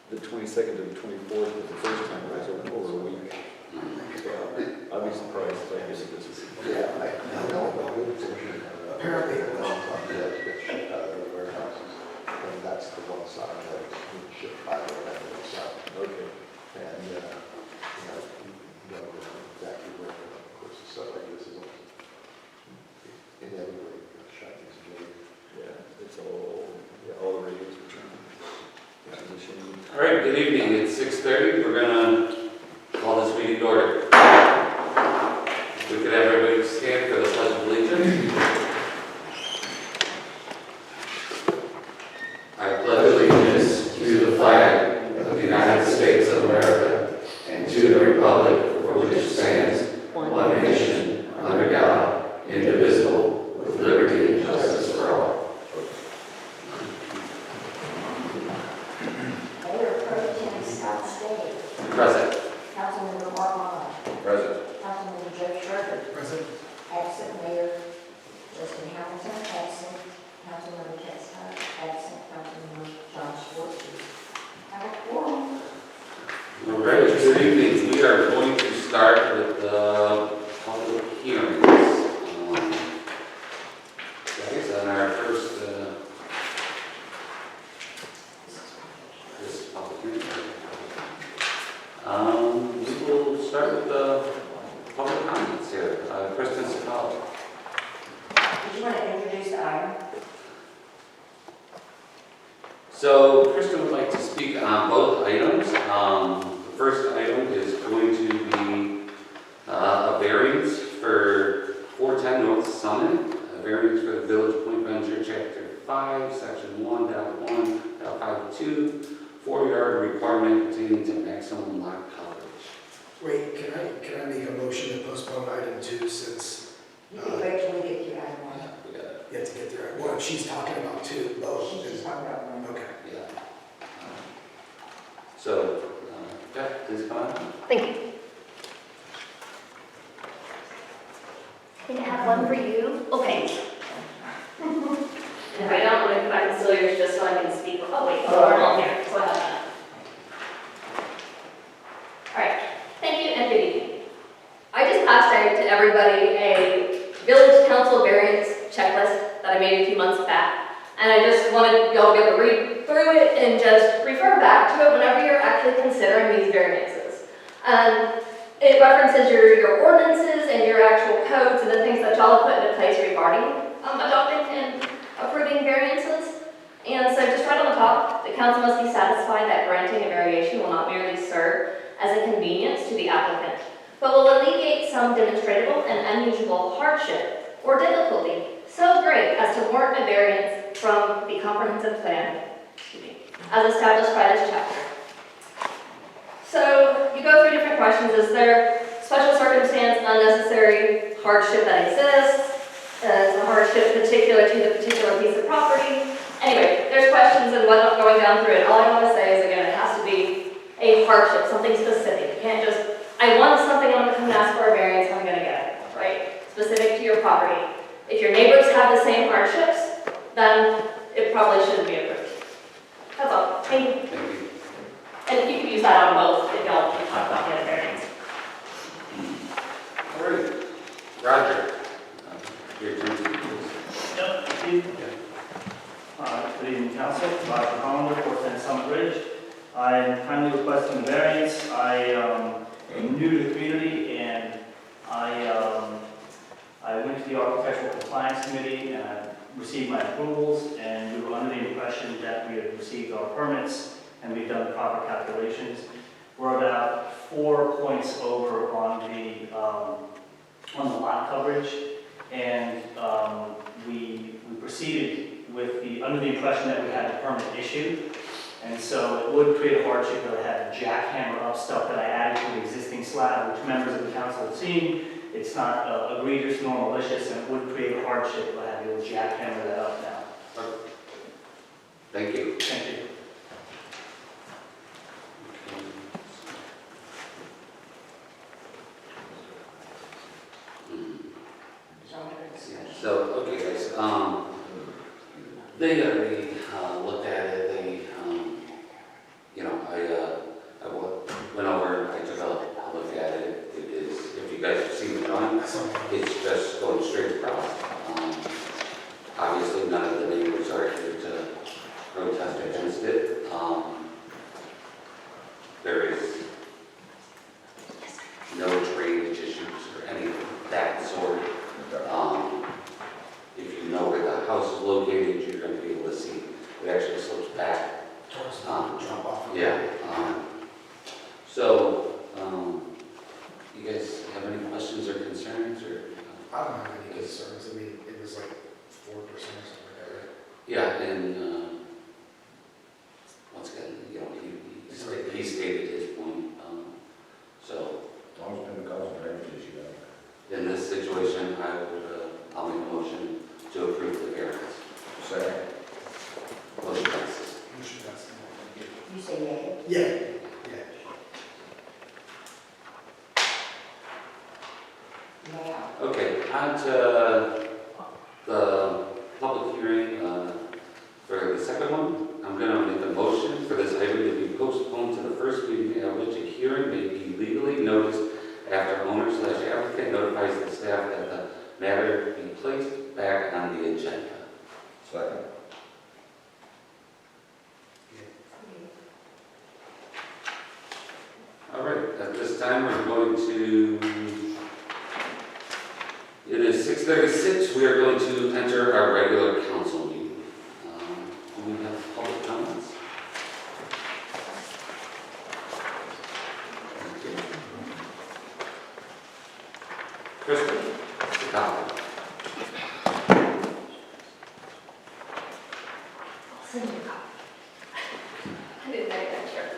the 22nd to the 24th was the first time it was over a week. So I'd be surprised if I hear this. Yeah, I know, but apparently it was that gets shipped out of the warehouses, and that's the one side that is being shipped by the other side. Okay. And, you know exactly where, of course, stuff like this is inevitably Chinese made. Yeah, it's all the radios are trying, which is a shame. All right, good evening. It's 6:30. We're gonna call this meeting to order. If we could have everybody stand for the Pledge of Allegiance. I pledge allegiance to the flag of the United States of America and to the republic for which it stands, one nation, under God, indivisible, with liberty and justice for all. Mayor Pro Tem Scott Stady. Present. Councilmember Mark Mullen. Present. Councilmember Jeff Shirley. Present. Absent Mayor Justin Hamilton. Absent Councilmember Tex Hunt. Absent Councilmember John Schwartz. Have a quorum. All right, good evening. We are going to start with the public hearings. Guys, on our first this public hearing. We will start with the public comments here. Kristen Sakala. Did you want to introduce the item? So Kristen would like to speak on both items. The first item is going to be a variance for 410 North Summit, a variance for the Village of Point Venture, Chapter 5, Section 1.1.52, 4-yard requirement pertaining to maximum lot coverage. Wait, can I make a motion to postpone item 2 since You can wait till we get to item one. We got it. you have to get there? Well, she's talking about 2, both. She's just talking about one. Okay. Yeah. So, Jeff, please come on. Thank you. Can I have one for you? Okay. And if I don't, I'm going to come back and steal yours just so I can speak. Oh, wait, here. Go ahead. All right. Thank you and good evening. I just passed out to everybody a village council variance checklist that I made a few months back. And I just wanted y'all to be able to read through it and just refer back to it whenever you're actually considering these variances. It references your ordinances and your actual codes and the things that y'all have put into place regarding adopting and approving variances. And so just right on the top, the council must be satisfied that granting a variation will not merely serve as a convenience to the applicant, but will alleviate some demonstrable and unusual hardship or difficulty so great as to warrant a variance from the comprehensive plan, as established by this chapter. So you go through different questions. Is there special circumstance, unnecessary hardship that exists? Is the hardship particular to the particular piece of property? Anyway, there's questions and whatnot going down through it. All I want to say is, again, it has to be a hardship, something specific. You can't just, I want something, I'm going to come and ask for a variance, I'm going to get it, right? Specific to your property. If your neighbors have the same hardships, then it probably shouldn't be approved. That's all. Thank you. Thank you. And you can use that on both if y'all want to talk about the other variants. All right. Roger. Your turn. Yep, thank you. Good evening, Council. Roger Collins, 410 Summit Ridge. I'm kindly requesting a variance. I am new to the community, and I went to the Architectural Compliance Committee and I received my approvals, and we were under the impression that we had received our permits and we've done the proper calculations. We're about 4 points over on the lot coverage, and we proceeded with under the impression that we had a permit issued, and so it would create a hardship that I had to jackhammer up stuff that I added to the existing slab, which members of the council have seen. It's not egregious nor malicious, and it would create a hardship if I had to jackhammer that up now. Thank you. Thank you. So, okay guys, they already looked at it, they, I Yeah. So, you guys have any questions or concerns, or? I don't have any concerns. I mean, it was like 4% or something like that, right? Yeah, and, once again, you know, he stated his point, so, As long as it doesn't cause a drainage issue. in this situation, I'll make a motion to approve the variance. Second. Motion passes. Motion passed. You say yay? Yeah. Now, Okay, on to the public hearing, for the second one. I'm gonna make a motion for this item to be postponed to the first meeting at which a hearing may be legally noticed after owner/applicant notifies the staff that the matter be placed back on the agenda. Second. All right, at this time, we're going to, it is 6:36, we are going to enter our regular council meeting. Do we have public comments? Okay. Kristen, the topic. I'll send you a copy. I didn't make that sure.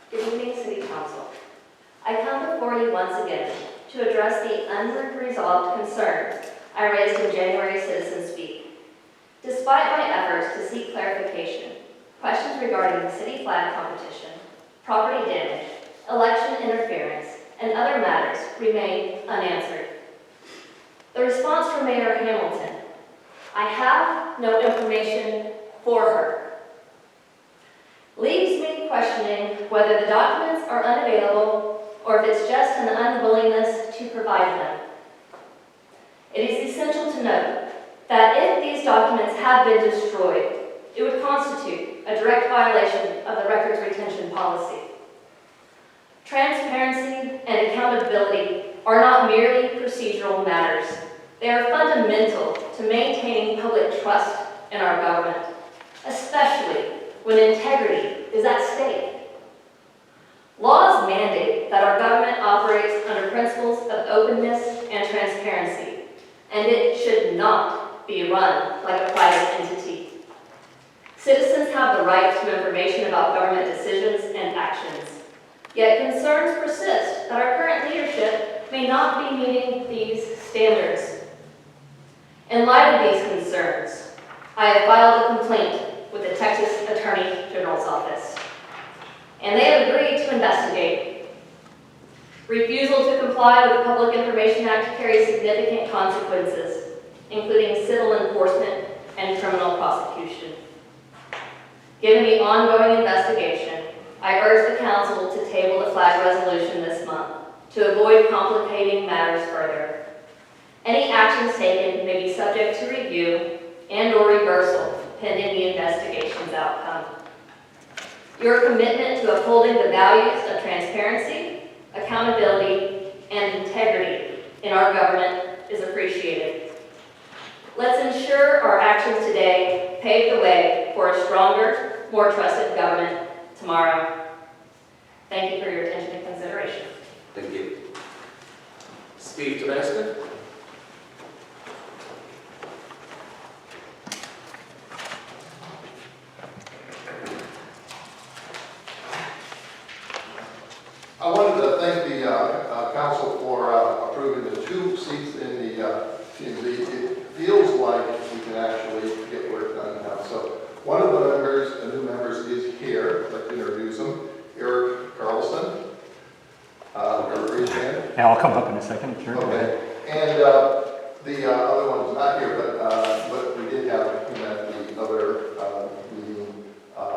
Good evening, City Council. I come before you once again to address the unresolved concerns I raised in January Citizen Speak. Despite my efforts to seek clarification, questions regarding the city flag competition, property damage, election interference, and other matters remain unanswered. The response from Mayor Hamilton: I have no information for her, leaves me questioning whether the documents are unavailable or if it's just an unwillingness to provide them. It is essential to note that if these documents have been destroyed, it would constitute a direct violation of the records retention policy. Transparency and accountability are not merely procedural matters. They are fundamental to maintaining public trust in our government, especially when integrity is at stake. Laws mandate that our government operates under principles of openness and transparency, and it should not be run like a private entity. Citizens have the right to information about government decisions and actions, yet concerns persist that our current leadership may not be meeting these standards. In light of these concerns, I have filed a complaint with the Texas Attorney General's office, and they have agreed to investigate. Refusal to comply with the Public Information Act carries significant consequences, including civil enforcement and criminal prosecution. Given the ongoing investigation, I urge the council to table the flag resolution this month to avoid complicating matters further. Any actions taken may be subject to review and/or reversal pending the investigation's outcome. Your commitment to upholding the values of transparency, accountability, and integrity in our government is appreciated. Let's ensure our actions today pave the way for a stronger, more trusted government tomorrow. Thank you for your attention and consideration. Thank you. Steve Tabasco? I wanted to thank the council for approving the 2 seats in the P&Z. It feels like we can actually get work done now. So one of the members, the new members, is here. I'd like to introduce him. Eric Carlson. Raise your hand. Yeah, I'll come up in a second, sure. Okay. And the other one is not here, but we did have him at the other meeting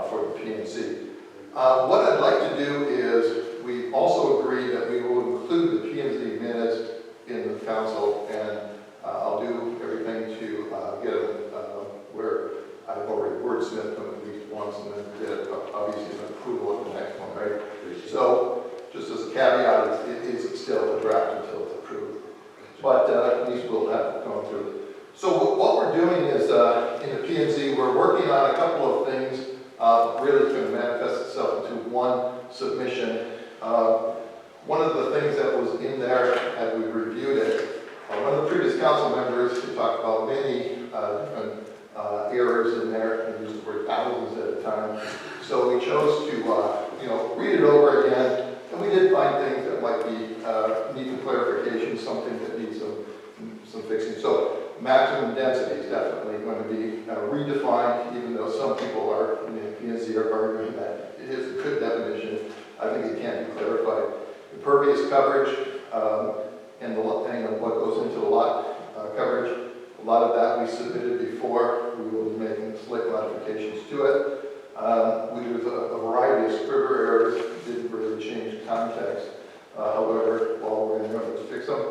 for the PNC. What I'd like to do is, we also agree that we will include the P&Z minutes in the council, and I'll do everything to get them where I've already wordsmithed them at least once, and then obviously an approval of the next one, right? So, just as a caveat, it is still a draft until it's approved. But at least we'll have it going through. So what we're doing is in the P and Z, we're working on a couple of things, really to manifest itself into one submission. One of the things that was in there as we reviewed it, one of the previous council members talked about many different errors in there, and used the word thousands at a time. So we chose to, read it over again, and we did find things that might be need some clarification, something that needs some fixing. So maximum density is definitely going to be redefined, even though some people are in the P&Z are arguing that it is a good definition. I think it can be clarified. Impervious coverage and what goes into the lot coverage. A lot of that we submitted before. We will be making slight modifications to it. We did a variety of scrivener errors. Didn't really change context. However, while we're in there, let's fix them.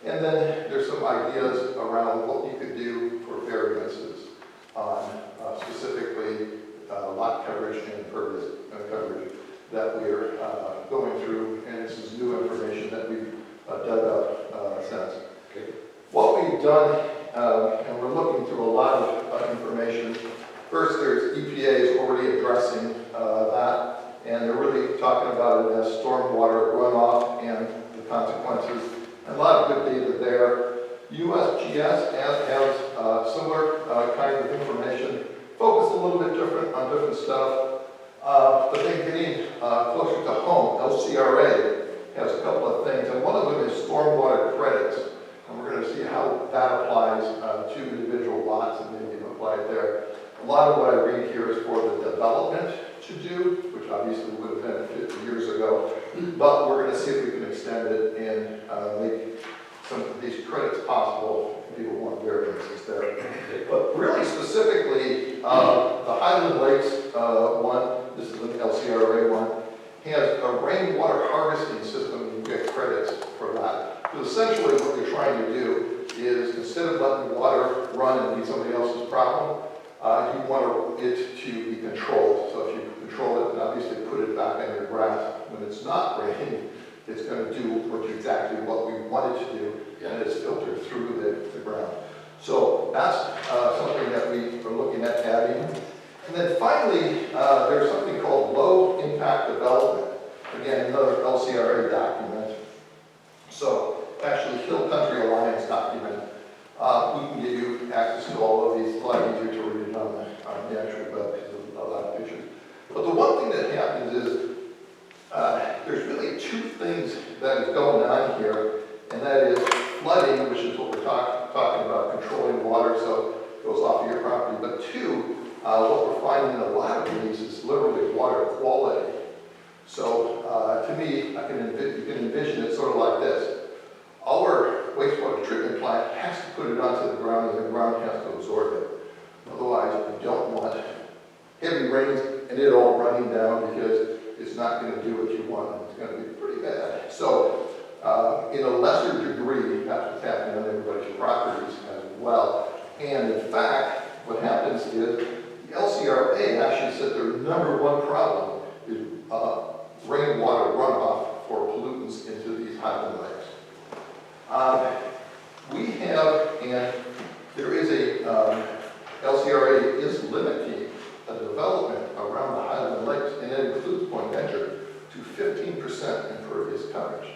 And then there's some ideas around what you could do for variances on specifically lot coverage and impervious coverage that we're going through. And this is new information that we've dug up since. Okay. What we've done, and we're looking through a lot of information. First, there's EPA is already addressing that, and they're really talking about it as stormwater runoff and the consequences. And a lot of good data there. USGS has similar kind of information, focused a little bit different on different stuff. But then getting closer to home, LCRA has a couple of things, and one of them is stormwater credits. And we're going to see how that applies to individual lots and maybe apply it there. A lot of what I read here is for the development to do, which obviously would have been 50 years ago. But we're going to see if we can extend it and make some of these credits possible if people want variances there. But really specifically, the Highland Lakes one, this is an LCRA one, has a rainwater harvesting system, and you get credits for that. So essentially what you're trying to do is, instead of letting water run and be somebody else's problem, you want it to be controlled. So if you control it and obviously put it back in your grass when it's not raining, it's going to do exactly what we want it to do, and it's filtered through the ground. So that's something that we are looking at adding. And then finally, there's something called low impact development. Again, another LCRA document. So actually, Hill Country Alliance document. We can give you access to all of these. It's a lot easier to read it on the actual web because there's a lot of pictures. But the one thing that happens is there's really two things that is going on here, and that is flooding, which is what we're talking about, controlling water so it goes off of your property. But two, what we're finding in a lot of these is literally water quality. So to me, you can envision it sort of like this. Our wastewater treatment plant has to put it onto the ground, and the ground has to absorb it. Otherwise, we don't want heavy rains and it all running down, because it's not going to do what you want. It's going to be pretty bad. So in a lesser degree, that's what's happening on everybody's properties as well. And in fact, what happens is the LCRA actually said their number one problem is rainwater runoff for pollutants into these highland lakes. We have, and there is a, LCRA is limiting a development around the Highland Lakes, and it includes Point Venture, to 15% impervious coverage.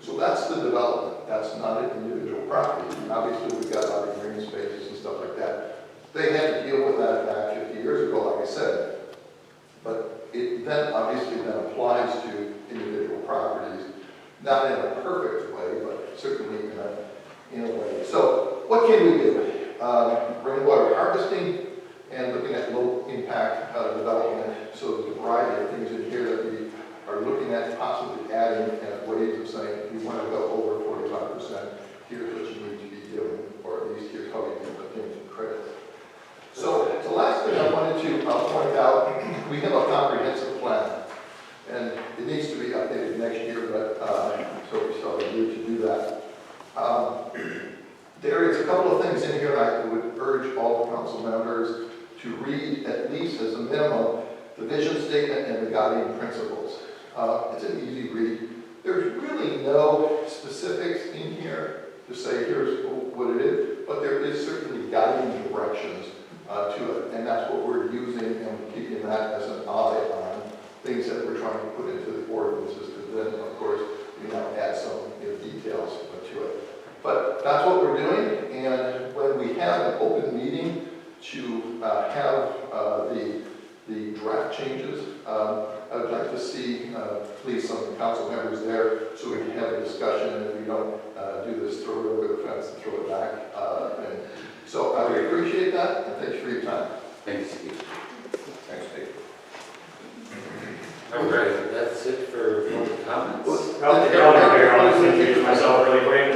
So that's the development. That's not an individual property. And obviously, we've got a lot of green spaces and stuff like that. They had to deal with that back 50 years ago, like I said. But it then obviously then applies to individual properties, not in a perfect way, but certainly in a way. So what can we do? Rainwater harvesting and looking at low impact development. So there's a variety of things in here that we are looking at possibly adding ways of saying, if you want to go over 45%, here's what you need to be doing, or at least here's how you can obtain some credit. So the last thing I wanted to point out, we have a comprehensive plan, and it needs to be updated next year, but so we still have a year to do that. There is a couple of things in here I would urge all the council members to read, at least as a minimum, the vision statement and the guiding principles. It's an easy read. There's really no specifics in here to say here's what it is, but there is certainly guiding directions to it. And that's what we're using and keeping that as an eye on things that we're trying to put into the ordinances to then, of course, add some details to it. But that's what we're doing, and when we have an open meeting to have the draft changes, I would like to see at least some council members there so we can have a discussion, and if we don't do this, throw it over the fence and throw it back. And so I would appreciate that, and thanks for your time. Thanks, Steve. Thanks, Dave. All right, that's it for public comments. Oh, Mayor, I want to introduce myself really quick.